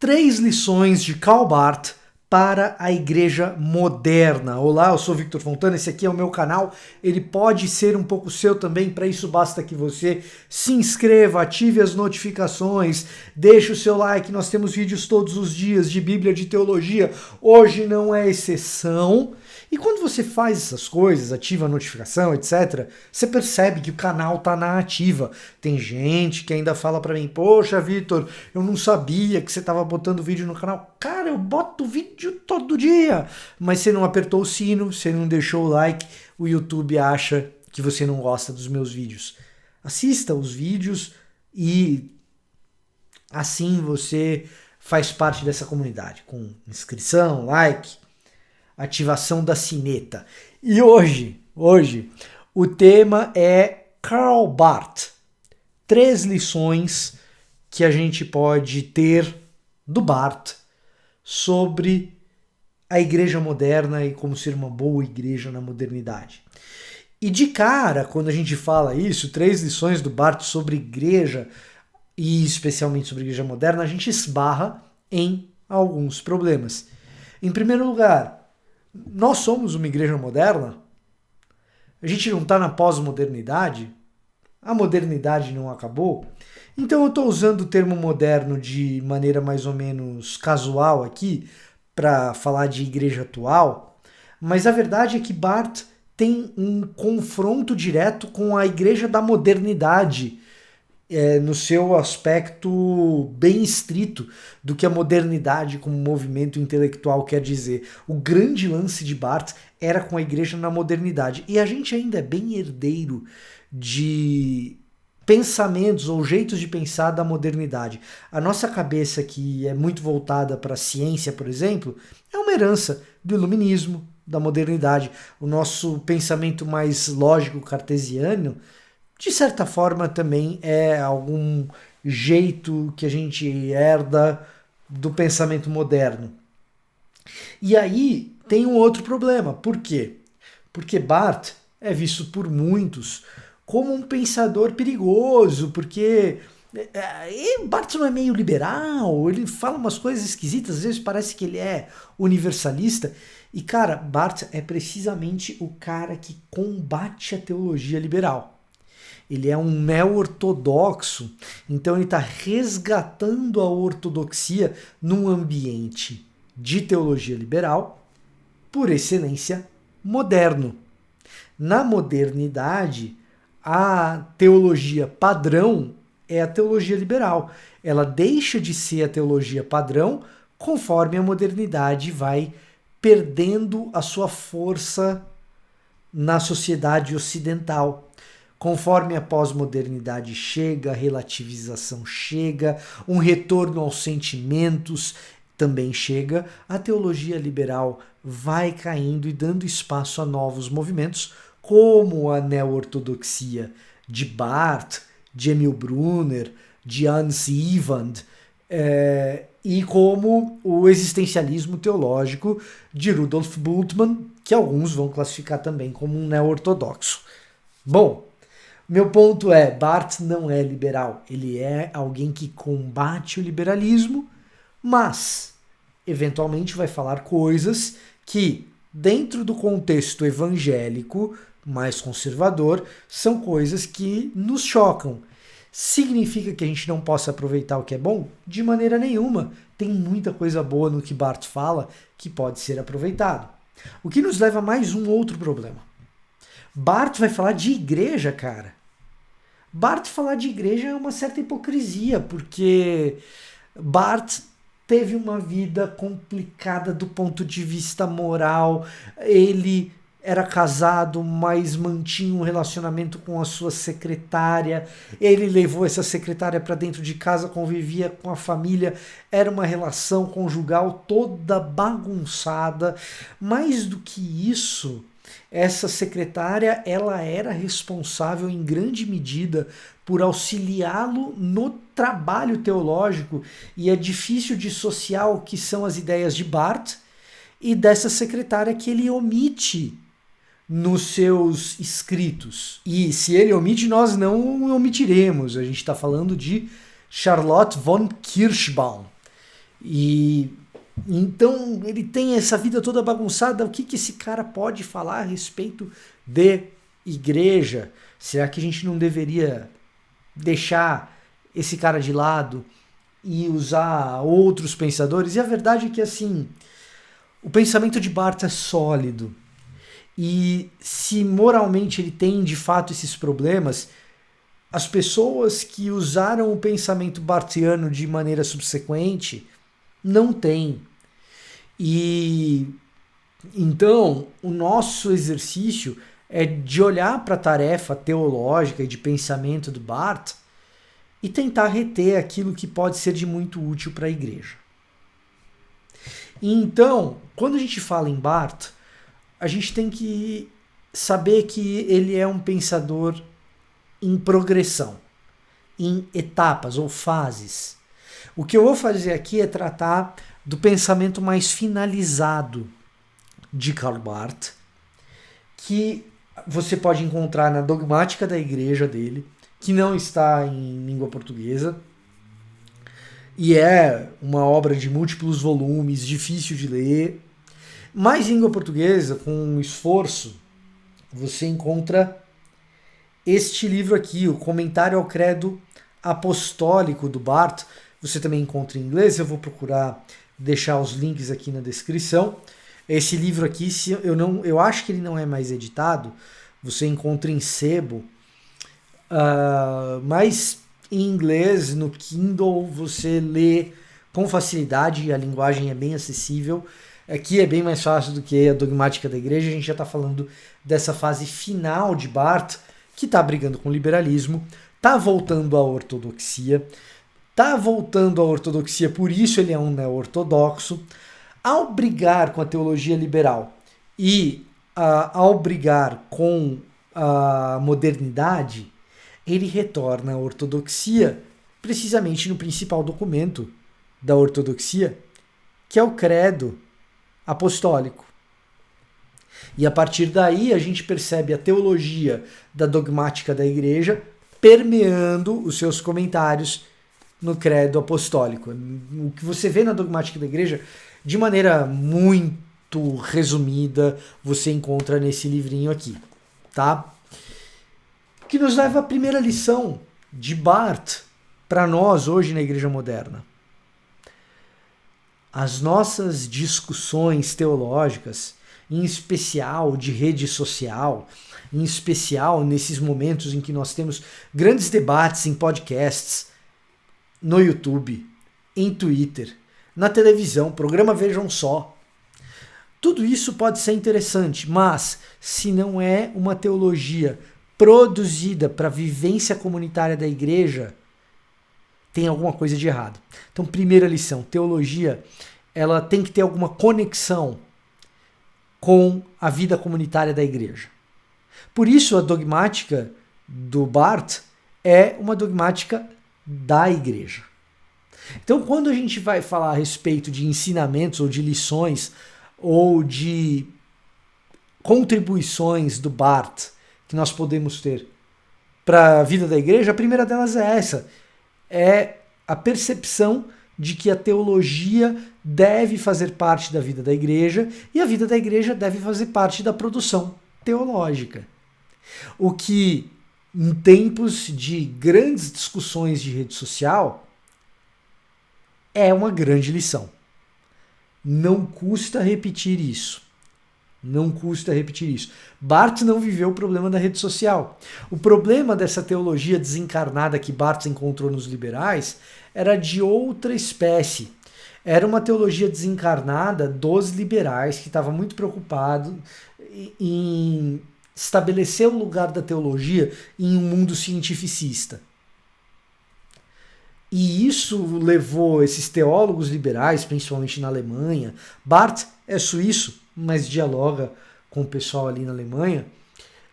3 lições de Karl Barth para a igreja moderna. Olá, eu sou Victor Fontana, esse aqui é o meu canal, ele pode ser um pouco seu também, para isso basta que você se inscreva, ative as notificações, deixe o seu like, nós temos vídeos todos os dias de Bíblia, de teologia, hoje não é exceção. E quando você faz essas coisas, ativa a notificação, etc., você percebe que o canal tá na ativa. Tem gente que ainda fala pra mim, poxa, Vitor, eu não sabia que você tava botando vídeo no canal. Cara, eu boto vídeo todo dia. Mas você não apertou o sino, você não deixou o like, o YouTube acha que você não gosta dos meus vídeos. Assista os vídeos e assim você faz parte dessa comunidade, com inscrição, like, ativação da sineta. E hoje, o tema é Karl Barth. 3 lições que a gente pode ter do Barth sobre a igreja moderna e como ser uma boa igreja na modernidade. E de cara, quando a gente fala isso, 3 lições do Barth sobre igreja, e especialmente sobre a igreja moderna, a gente esbarra em alguns problemas. Em primeiro lugar, nós somos uma igreja moderna? A gente não está na pós-modernidade? A modernidade não acabou? Então eu estou usando o termo moderno de maneira mais ou menos casual aqui, para falar de igreja atual, mas a verdade é que Barth tem um confronto direto com a igreja da modernidade, no seu aspecto bem estrito do que a modernidade como movimento intelectual quer dizer. O grande lance de Barth era com a igreja na modernidade. E a gente ainda é bem herdeiro de pensamentos ou jeitos de pensar da modernidade. A nossa cabeça, que é muito voltada para a ciência, por exemplo, é uma herança do iluminismo, da modernidade. O nosso pensamento mais lógico cartesiano, de certa forma, também é algum jeito que a gente herda do pensamento moderno. E aí tem um outro problema. Por quê? Porque Barth é visto por muitos como um pensador perigoso, porque Barth não é meio liberal, ele fala umas coisas esquisitas, às vezes parece que ele é universalista. E, cara, Barth é precisamente o cara que combate a teologia liberal. Ele é um neo-ortodoxo, então ele está resgatando a ortodoxia num ambiente de teologia liberal, por excelência moderno. Na modernidade, a teologia padrão é a teologia liberal. Ela deixa de ser a teologia padrão conforme a modernidade vai perdendo a sua força na sociedade ocidental. Conforme a pós-modernidade chega, a relativização chega, um retorno aos sentimentos também chega, a teologia liberal vai caindo e dando espaço a novos movimentos, como a neo-ortodoxia de Barth, de Emil Brunner, de Hans Ewand, e como o existencialismo teológico de Rudolf Bultmann, que alguns vão classificar também como um neo-ortodoxo. Bom, meu ponto é, Barth não é liberal, ele é alguém que combate o liberalismo, mas eventualmente vai falar coisas que, dentro do contexto evangélico mais conservador, são coisas que nos chocam. Significa que a gente não possa aproveitar o que é bom? De maneira nenhuma. Tem muita coisa boa no que Barth fala que pode ser aproveitado. O que nos leva a mais um outro problema. Barth vai falar de igreja, cara. Barth falar de igreja é uma certa hipocrisia, porque Barth teve uma vida complicada do ponto de vista moral. Ele era casado, mas mantinha um relacionamento com a sua secretária. Ele levou essa secretária para dentro de casa, convivia com a família. Era uma relação conjugal toda bagunçada. Mais do que isso, essa secretária, ela era responsável em grande medida por auxiliá-lo no trabalho teológico, e é difícil dissociar o que são as ideias de Barth e dessa secretária que ele omite nos seus escritos. E se ele omite, nós não omitiremos. A gente está falando de Charlotte von Kirschbaum. E então ele tem essa vida toda bagunçada. O que esse cara pode falar a respeito de igreja? Será que a gente não deveria deixar esse cara de lado e usar outros pensadores? E a verdade é que assim, o pensamento de Barth é sólido. E se moralmente ele tem de fato esses problemas, as pessoas que usaram o pensamento barthiano de maneira subsequente não têm. E então o nosso exercício é de olhar para a tarefa teológica e de pensamento do Barth e tentar reter aquilo que pode ser de muito útil para a igreja. Então, quando a gente fala em Barth, a gente tem que saber que ele é um pensador em progressão, em etapas ou fases. O que eu vou fazer aqui é tratar do pensamento mais finalizado de Karl Barth, que você pode encontrar na Dogmática da Igreja dele, que não está em língua portuguesa, e é uma obra de múltiplos volumes, difícil de ler, mas em língua portuguesa, com esforço, você encontra este livro aqui, o Comentário ao Credo Apostólico do Barth. Você também encontra em inglês, eu vou procurar deixar os links aqui na descrição. Esse livro aqui, eu acho que ele não é mais editado, você encontra em sebo, mas em inglês, no Kindle, você lê com facilidade e a linguagem é bem acessível. Aqui é bem mais fácil do que a Dogmática da Igreja. A gente já está falando dessa fase final de Barth, que está brigando com o liberalismo, está voltando à ortodoxia, por isso ele é um neo-ortodoxo. Ao brigar com a teologia liberal e ao brigar com a modernidade, ele retorna à ortodoxia, precisamente no principal documento da ortodoxia, que é o Credo Apostólico. E a partir daí a gente percebe a teologia da Dogmática da Igreja permeando os seus comentários no Credo Apostólico. O que você vê na Dogmática da Igreja, de maneira muito resumida, você encontra nesse livrinho aqui, tá? Que nos leva à primeira lição de Barth para nós hoje na Igreja Moderna. As nossas discussões teológicas, em especial de rede social, em especial nesses momentos em que nós temos grandes debates em podcasts, no YouTube, em Twitter, na televisão, programa Vejam Só. Tudo isso pode ser interessante, mas se não é uma teologia produzida para a vivência comunitária da igreja, tem alguma coisa de errado. Então, primeira lição, teologia, ela tem que ter alguma conexão com a vida comunitária da igreja. Por isso, a dogmática do Barth é uma dogmática da igreja. Então, quando a gente vai falar a respeito de ensinamentos ou de lições ou de contribuições do Barth que nós podemos ter para a vida da igreja, a primeira delas é essa. É a percepção de que a teologia deve fazer parte da vida da igreja e a vida da igreja deve fazer parte da produção teológica. O que, em tempos de grandes discussões de rede social, é uma grande lição. Não custa repetir isso. Não custa repetir isso. Barth não viveu o problema da rede social. O problema dessa teologia desencarnada que Barth encontrou nos liberais era de outra espécie. Era uma teologia desencarnada dos liberais que estava muito preocupado em estabelecer o lugar da teologia em um mundo cientificista. E isso levou esses teólogos liberais, principalmente na Alemanha, Barth é suíço, mas dialoga com o pessoal ali na Alemanha,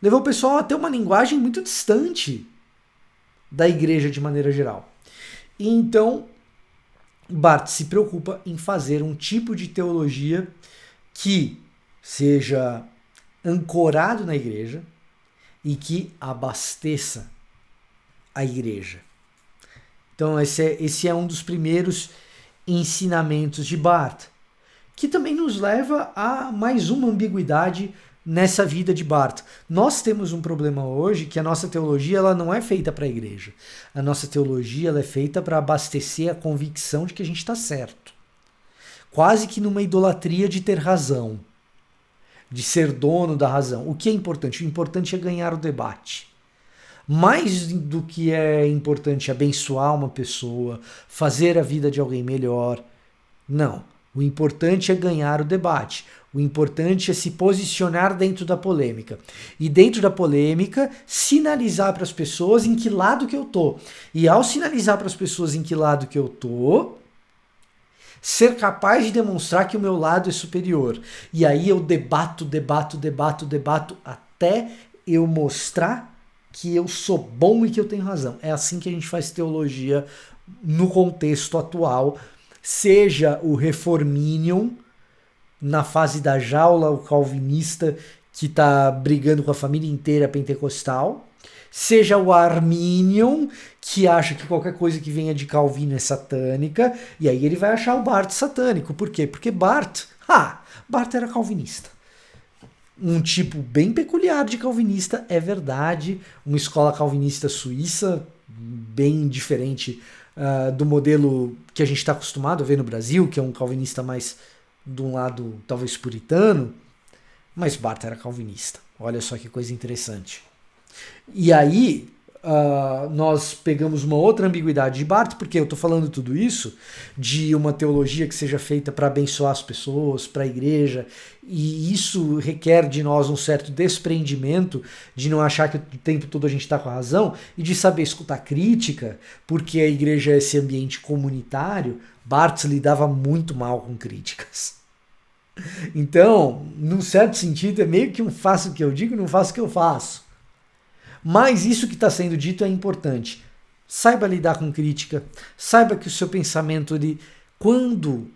levou o pessoal a ter uma linguagem muito distante da igreja de maneira geral. E então, Barth se preocupa em fazer um tipo de teologia que seja ancorado na igreja e que abasteça a igreja. Então esse é um dos primeiros ensinamentos de Barth, que também nos leva a mais uma ambiguidade nessa vida de Barth. Nós temos um problema hoje que a nossa teologia ela não é feita para a igreja. A nossa teologia ela é feita para abastecer a convicção de que a gente está certo. Quase que numa idolatria de ter razão, de ser dono da razão. O que é importante? O importante é ganhar o debate. Mais do que é importante abençoar uma pessoa, fazer a vida de alguém melhor. Não. O importante é ganhar o debate. O importante é se posicionar dentro da polêmica. E dentro da polêmica, sinalizar para as pessoas em que lado que eu tô. E ao sinalizar para as pessoas em que lado que eu tô, ser capaz de demonstrar que o meu lado é superior. E aí eu debato até eu mostrar que eu sou bom e que eu tenho razão. É assim que a gente faz teologia no contexto atual. Seja o reforminion, na fase da jaula, o calvinista que está brigando com a família inteira pentecostal, seja o arminion, que acha que qualquer coisa que venha de Calvino é satânica, e aí ele vai achar o Barth satânico. Por quê? Porque Barth era calvinista. Um tipo bem peculiar de calvinista, é verdade, uma escola calvinista suíça, bem diferente do modelo que a gente está acostumado a ver no Brasil, que é um calvinista mais de um lado talvez puritano, mas Barth era calvinista. Olha só que coisa interessante. E aí nós pegamos uma outra ambiguidade de Barth, porque eu estou falando tudo isso de uma teologia que seja feita para abençoar as pessoas, para a igreja, e isso requer de nós um certo desprendimento de não achar que o tempo todo a gente está com a razão e de saber escutar crítica, porque a igreja é esse ambiente comunitário. Barth lidava muito mal com críticas. Então, num certo sentido, é meio que um faço o que eu digo, não faço o que eu faço. Mas isso que está sendo dito é importante. Saiba lidar com crítica, saiba que o seu pensamento, quando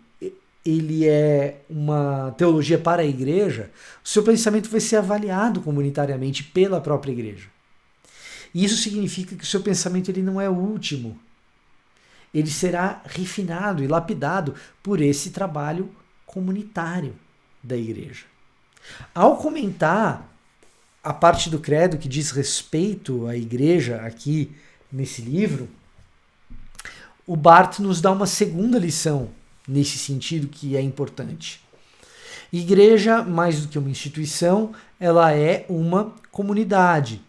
ele é uma teologia para a igreja, o seu pensamento vai ser avaliado comunitariamente pela própria igreja. E isso significa que o seu pensamento ele não é o último. Ele será refinado e lapidado por esse trabalho comunitário da igreja. Ao comentar a parte do credo que diz respeito à igreja aqui nesse livro, o Barth nos dá uma segunda lição nesse sentido que é importante. Igreja, mais do que uma instituição, ela é uma comunidade.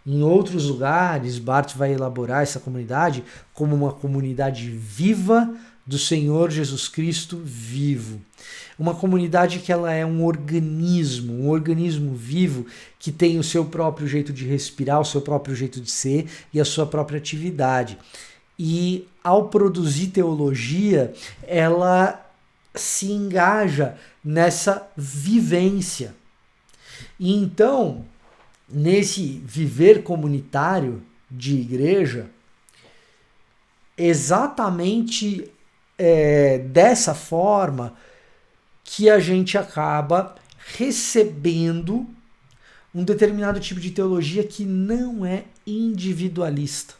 Em outros lugares, Barth vai elaborar essa comunidade como uma comunidade viva do Senhor Jesus Cristo vivo. Uma comunidade que ela é um organismo vivo que tem o seu próprio jeito de respirar, o seu próprio jeito de ser e a sua própria atividade. E ao produzir teologia, ela se engaja nessa vivência. E então, nesse viver comunitário de igreja, exatamente dessa forma que a gente acaba recebendo um determinado tipo de teologia que não é individualista,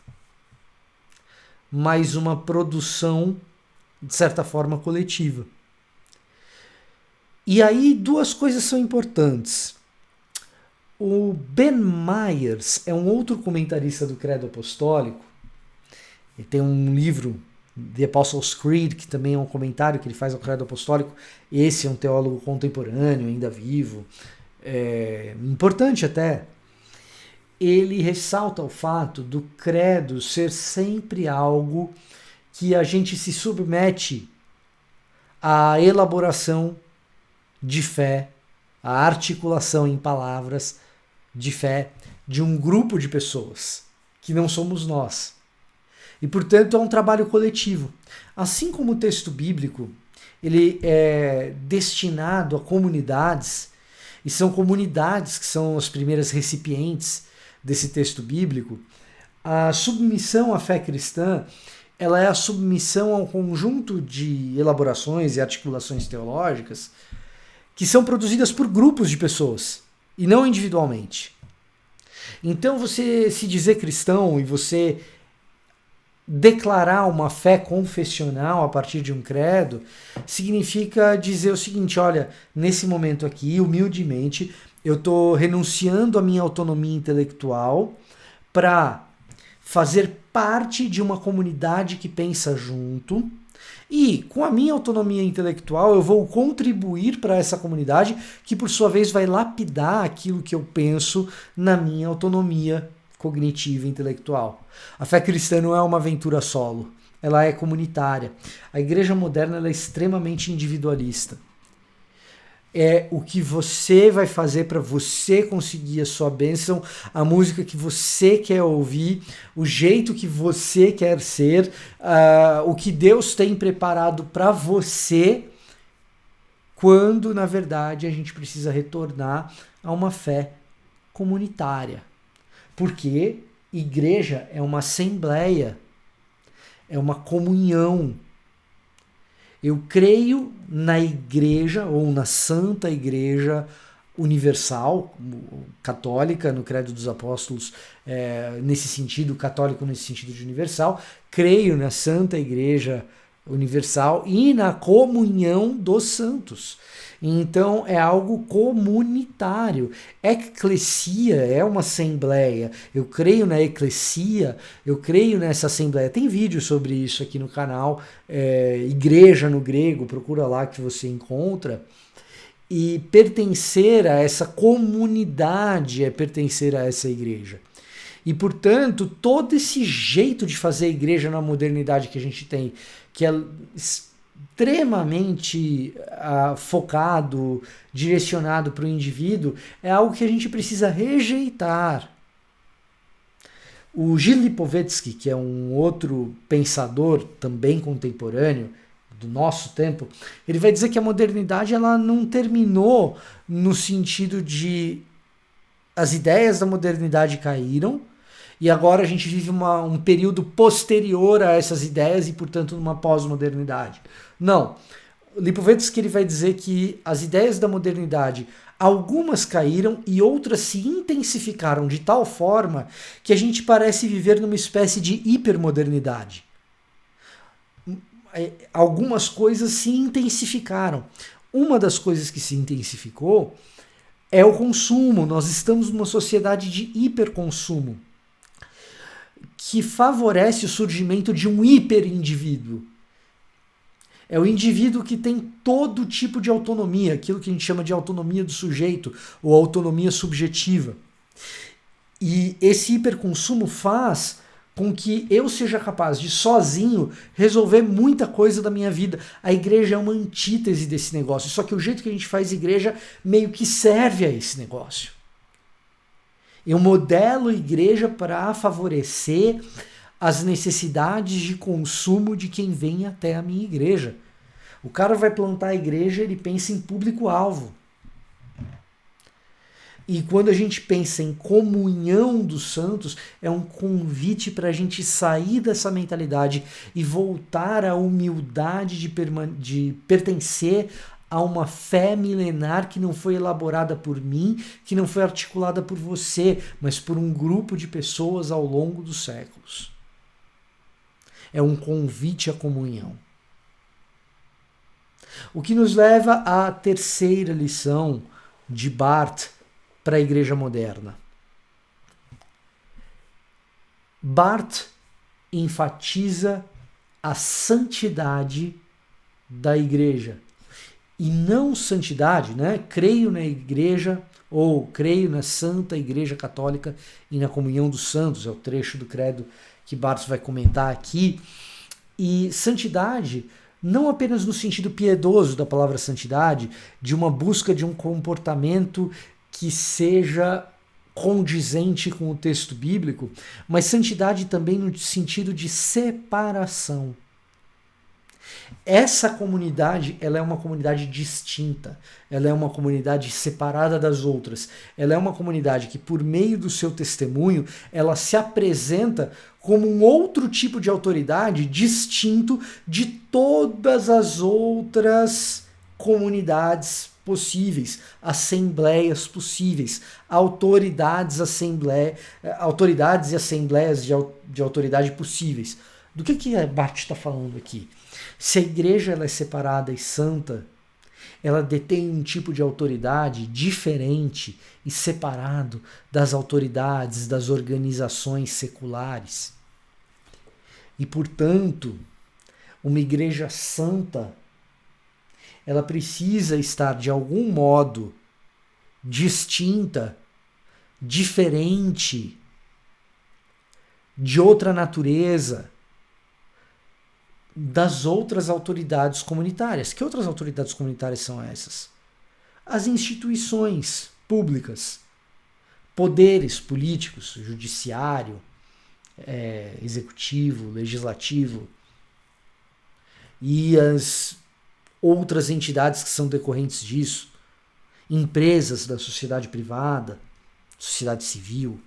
mas uma produção, de certa forma, coletiva. E aí duas coisas são importantes. O Ben Myers é um outro comentarista do Credo Apostólico. Ele tem um livro, The Apostles' Creed, que também é um comentário que ele faz ao Credo Apostólico. Esse é um teólogo contemporâneo, ainda vivo, importante até. Ele ressalta o fato do credo ser sempre algo que a gente se submete à elaboração de fé, à articulação em palavras de fé de um grupo de pessoas, que não somos nós. E, portanto, é um trabalho coletivo. Assim como o texto bíblico, ele é destinado a comunidades, e são comunidades que são as primeiras recipientes desse texto bíblico, a submissão à fé cristã, ela é a submissão a um conjunto de elaborações e articulações teológicas que são produzidas por grupos de pessoas, e não individualmente. Então, você se dizer cristão e você declarar uma fé confessional a partir de um credo significa dizer o seguinte: olha, nesse momento aqui, humildemente, eu estou renunciando à minha autonomia intelectual para fazer parte de uma comunidade que pensa junto, e com a minha autonomia intelectual eu vou contribuir para essa comunidade, que por sua vez vai lapidar aquilo que eu penso na minha autonomia cognitiva e intelectual. A fé cristã não é uma aventura solo, ela é comunitária. A igreja moderna ela é extremamente individualista. É o que você vai fazer para você conseguir a sua bênção, a música que você quer ouvir, o jeito que você quer ser, o que Deus tem preparado para você, quando na verdade a gente precisa retornar a uma fé comunitária. Porque igreja é uma assembleia, é uma comunhão. Eu creio na igreja, ou na Santa Igreja Universal, católica, no Credo dos Apóstolos, nesse sentido, católico nesse sentido de universal. Creio na Santa Igreja Universal e na comunhão dos santos. Então é algo comunitário. Eclesia é uma assembleia. Eu creio na eclesia, eu creio nessa assembleia. Tem vídeo sobre isso aqui no canal, igreja no grego, procura lá que você encontra. E pertencer a essa comunidade é pertencer a essa igreja. E, portanto, todo esse jeito de fazer a igreja na modernidade que a gente tem, que é extremamente focado, direcionado para o indivíduo, é algo que a gente precisa rejeitar. O Gil Lipovetsky, que é um outro pensador também contemporâneo do nosso tempo, ele vai dizer que a modernidade ela não terminou no sentido de as ideias da modernidade caíram e agora a gente vive um período posterior a essas ideias e, portanto, numa pós-modernidade. Não. Lipovetsky ele vai dizer que as ideias da modernidade, algumas caíram e outras se intensificaram de tal forma que a gente parece viver numa espécie de hipermodernidade. Algumas coisas se intensificaram. Uma das coisas que se intensificou é o consumo. Nós estamos numa sociedade de hiperconsumo que favorece o surgimento de um hiperindivíduo. É o indivíduo que tem todo tipo de autonomia, aquilo que a gente chama de autonomia do sujeito ou autonomia subjetiva. E esse hiperconsumo faz com que eu seja capaz de sozinho resolver muita coisa da minha vida. A igreja é uma antítese desse negócio, só que o jeito que a gente faz igreja meio que serve a esse negócio. Eu modelo a igreja para favorecer as necessidades de consumo de quem vem até a minha igreja. O cara vai plantar a igreja, ele pensa em público-alvo. E quando a gente pensa em comunhão dos santos, é um convite para a gente sair dessa mentalidade e voltar à humildade de pertencer a uma fé milenar que não foi elaborada por mim, que não foi articulada por você, mas por um grupo de pessoas ao longo dos séculos. É um convite à comunhão. O que nos leva à terceira lição de Barth para a igreja moderna. Barth enfatiza a santidade da igreja. E não santidade, né? Creio na igreja, ou creio na Santa Igreja Católica e na comunhão dos santos, é o trecho do credo que Barth vai comentar aqui. E santidade, não apenas no sentido piedoso da palavra santidade, de uma busca de um comportamento que seja condizente com o texto bíblico, mas santidade também no sentido de separação. Essa comunidade, ela é uma comunidade distinta, ela é uma comunidade separada das outras, ela é uma comunidade que, por meio do seu testemunho, ela se apresenta como um outro tipo de autoridade distinto de todas as outras comunidades possíveis, assembleias possíveis, autoridades e assembleias de autoridade possíveis. Do que Barth está falando aqui? Se a igreja ela é separada e santa, ela detém um tipo de autoridade diferente e separado das autoridades das organizações seculares. E, portanto, uma igreja santa, ela precisa estar de algum modo distinta, diferente, de outra natureza das outras autoridades comunitárias. Que outras autoridades comunitárias são essas? As instituições públicas, poderes políticos, judiciário, executivo, legislativo, e as outras entidades que são decorrentes disso, empresas da sociedade privada, sociedade civil.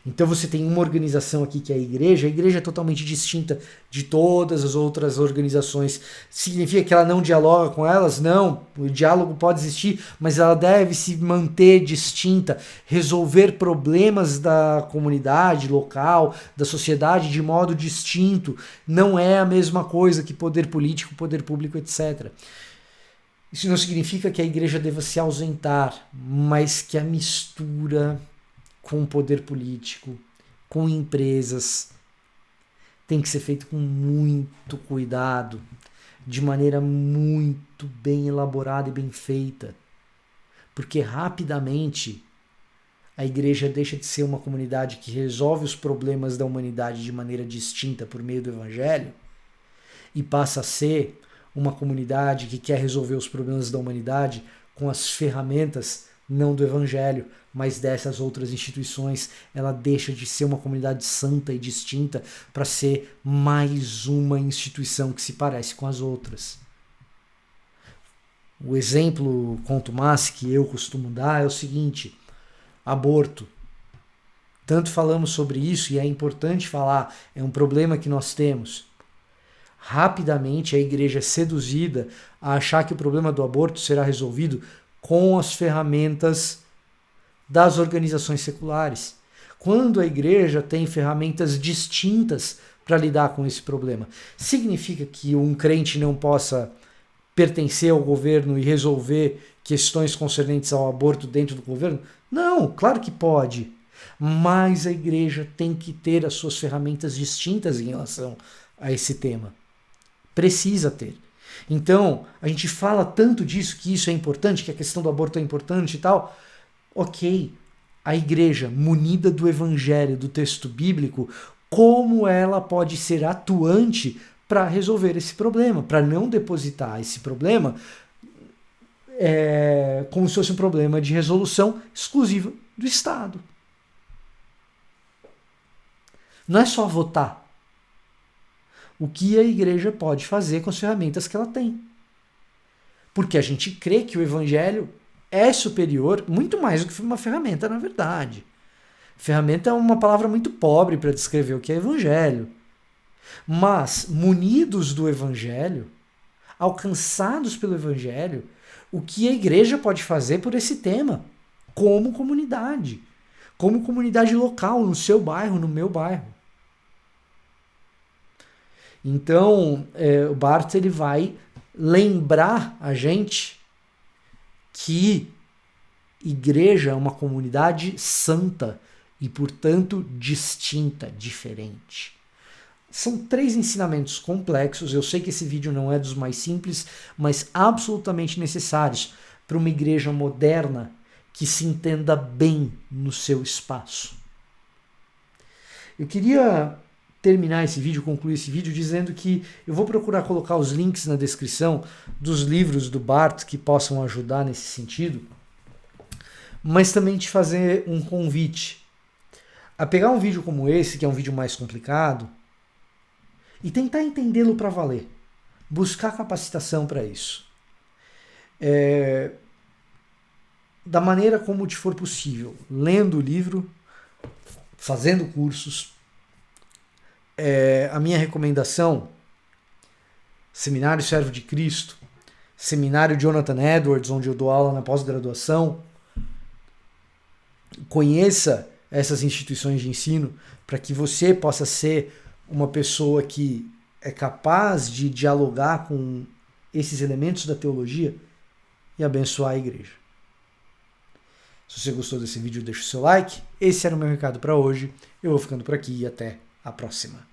Então você tem uma organização aqui que é a igreja é totalmente distinta de todas as outras organizações. Significa que ela não dialoga com elas? Não, o diálogo pode existir, mas ela deve se manter distinta, resolver problemas da comunidade local, da sociedade de modo distinto. Não é a mesma coisa que poder político, poder público, etc. Isso não significa que a igreja deva se ausentar, mas que a mistura com o poder político, com empresas, tem que ser feito com muito cuidado, de maneira muito bem elaborada e bem feita, porque rapidamente a igreja deixa de ser uma comunidade que resolve os problemas da humanidade de maneira distinta por meio do evangelho e passa a ser uma comunidade que quer resolver os problemas da humanidade com as ferramentas não do evangelho, mas dessas outras instituições. Ela deixa de ser uma comunidade santa e distinta para ser mais uma instituição que se parece com as outras. O exemplo contumaz que eu costumo dar é o seguinte: aborto. Tanto falamos sobre isso e é importante falar, é um problema que nós temos. Rapidamente a igreja é seduzida a achar que o problema do aborto será resolvido com as ferramentas das organizações seculares, quando a igreja tem ferramentas distintas para lidar com esse problema. Significa que um crente não possa pertencer ao governo e resolver questões concernentes ao aborto dentro do governo? Não, claro que pode, mas a igreja tem que ter as suas ferramentas distintas em relação a esse tema. Precisa ter. Então, a gente fala tanto disso, que isso é importante, que a questão do aborto é importante e tal. Ok, a igreja, munida do evangelho, do texto bíblico, como ela pode ser atuante para resolver esse problema, para não depositar esse problema como se fosse um problema de resolução exclusiva do Estado. Não é só votar. O que a igreja pode fazer com as ferramentas que ela tem. Porque a gente crê que o evangelho é superior, muito mais do que uma ferramenta, na verdade. Ferramenta é uma palavra muito pobre para descrever o que é evangelho. Mas, munidos do evangelho, alcançados pelo evangelho, o que a igreja pode fazer por esse tema, como comunidade local, no seu bairro, no meu bairro. Então, o Barth ele vai lembrar a gente que igreja é uma comunidade santa e, portanto, distinta, diferente. São 3 ensinamentos complexos. Eu sei que esse vídeo não é dos mais simples, mas absolutamente necessários para uma igreja moderna que se entenda bem no seu espaço. Eu queria terminar esse vídeo, concluir esse vídeo dizendo que eu vou procurar colocar os links na descrição dos livros do Barth que possam ajudar nesse sentido, mas também te fazer um convite a pegar um vídeo como esse, que é um vídeo mais complicado, e tentar entendê-lo para valer, buscar capacitação para isso. Da maneira como te for possível, lendo o livro, fazendo cursos. A minha recomendação: Seminário Servo de Cristo, Seminário Jonathan Edwards, onde eu dou aula na pós-graduação. Conheça essas instituições de ensino para que você possa ser uma pessoa que é capaz de dialogar com esses elementos da teologia e abençoar a igreja. Se você gostou desse vídeo, deixa o seu like. Esse era o meu recado para hoje. Eu vou ficando por aqui e até a próxima.